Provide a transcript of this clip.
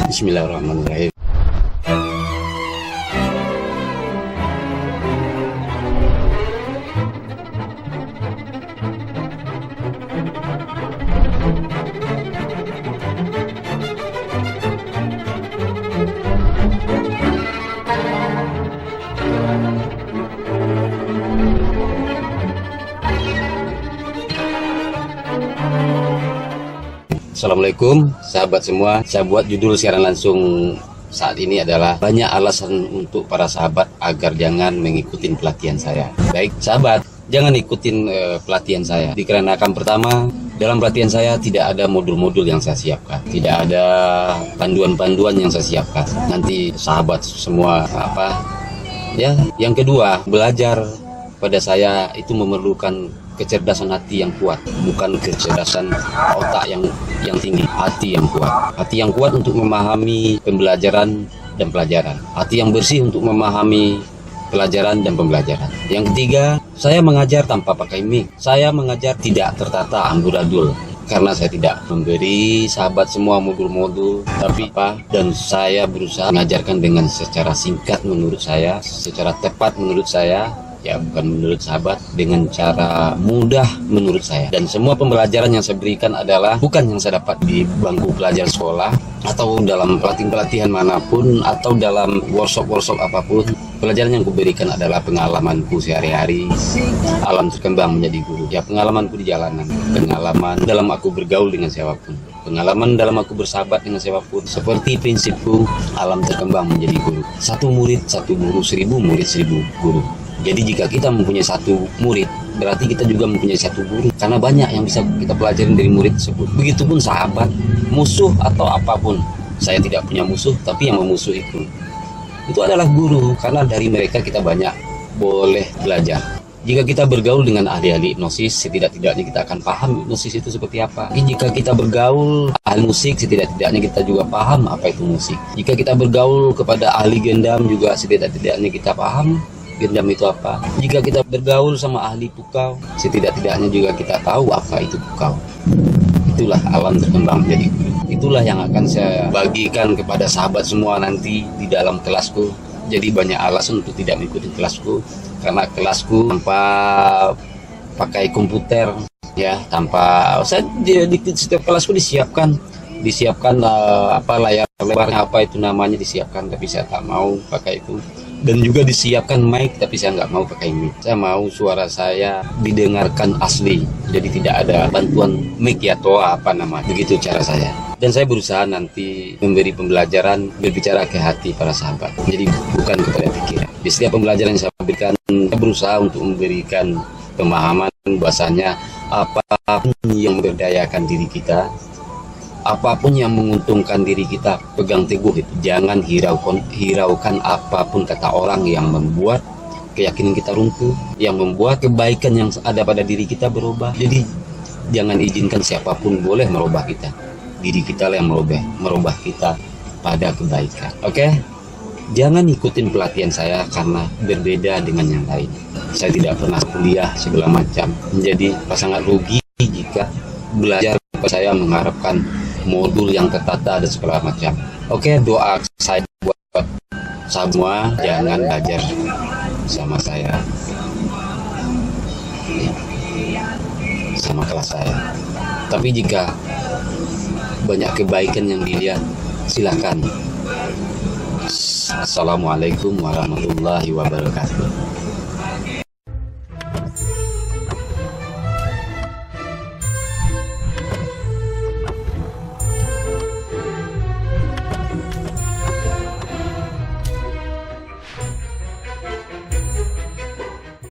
Bismillahirrahmanirrahim. Assalamualaikum sahabat semua. Saya buat judul siaran langsung saat ini adalah banyak alasan untuk para sahabat agar jangan mengikuti pelatihan saya. Baik sahabat, jangan ikutin pelatihan saya. Dikarenakan pertama, dalam pelatihan saya tidak ada modul-modul yang saya siapkan, tidak ada panduan-panduan yang saya siapkan. Nanti sahabat semua ya. Yang kedua, belajar pada saya itu memerlukan kecerdasan hati yang kuat, bukan kecerdasan otak yang tinggi. Hati yang kuat, hati yang kuat untuk memahami pembelajaran dan pelajaran, hati yang bersih untuk memahami pelajaran dan pembelajaran. Yang ketiga, saya mengajar tanpa pakai mic. Saya mengajar tidak tertata, amburadul, karena saya tidak memberi sahabat semua modul-modul, dan saya berusaha mengajarkan dengan secara singkat menurut saya, secara tepat menurut saya, ya bukan menurut sahabat, dengan cara mudah menurut saya. Dan semua pembelajaran yang saya berikan adalah bukan yang saya dapat di bangku pelajar sekolah atau dalam pelatihan manapun atau dalam workshop apapun. Pelajaran yang kuberikan adalah pengalamanku sehari-hari, alam terkembang menjadi guru. Ya, pengalamanku di jalanan, pengalaman dalam aku bergaul dengan siapapun, pengalaman dalam aku bersahabat dengan siapapun. Seperti prinsipku, alam terkembang menjadi guru. Satu murid, satu guru, 1000 murid, 1000 guru. Jadi jika kita mempunyai satu murid, berarti kita juga mempunyai satu guru. Karena banyak yang bisa kita pelajarin dari murid tersebut. Begitupun sahabat, musuh atau apapun. Saya tidak punya musuh, tapi yang memusuhiku itu adalah guru. Karena dari mereka kita banyak boleh belajar. Jika kita bergaul dengan ahli-ahli hipnosis, setidak-tidaknya kita akan paham hipnosis itu seperti apa. Jika kita bergaul ahli musik, setidak-tidaknya kita juga paham apa itu musik. Jika kita bergaul kepada ahli gendam juga, setidak-tidaknya kita paham gendam itu apa. Jika kita bergaul sama ahli pukau, setidak-tidaknya juga kita tahu apa itu pukau. Itulah alam terkembang menjadi guru. Itulah yang akan saya bagikan kepada sahabat semua nanti di dalam kelasku. Jadi banyak alasan untuk tidak mengikuti kelasku, karena kelasku tanpa pakai komputer, ya, tanpa di setiap kelasku disiapkan layar lebarnya, apa itu namanya, disiapkan, tapi saya tak mau pakai itu. Dan juga disiapkan mic, tapi saya nggak mau pakai mic. Saya mau suara saya didengarkan asli, jadi tidak ada bantuan mic ya atau apa nama. Begitu cara saya. Dan saya berusaha nanti memberi pembelajaran berbicara ke hati para sahabat, jadi bukan kepada pikiran. Di setiap pembelajaran yang saya berikan, saya berusaha untuk memberikan pemahaman bahasanya apapun yang memberdayakan diri kita, apapun yang menguntungkan diri kita, pegang teguh itu. Jangan hiraukan apapun kata orang yang membuat keyakinan kita runtuh, yang membuat kebaikan yang ada pada diri kita berubah. Jadi jangan izinkan siapapun boleh merubah kita. Diri kita lah yang merubah kita pada kebaikan. Oke? Jangan ikutin pelatihan saya karena berbeda dengan yang lain. Saya tidak pernah kuliah segala macam. Jadi sangat rugi jika belajar saya mengharapkan modul yang tertata dan segala macam. Oke, doa saya buat semua, jangan belajar sama saya, sama kelas saya. Tapi jika banyak kebaikan yang dilihat, silakan. Assalamualaikum warahmatullahi wabarakatuh.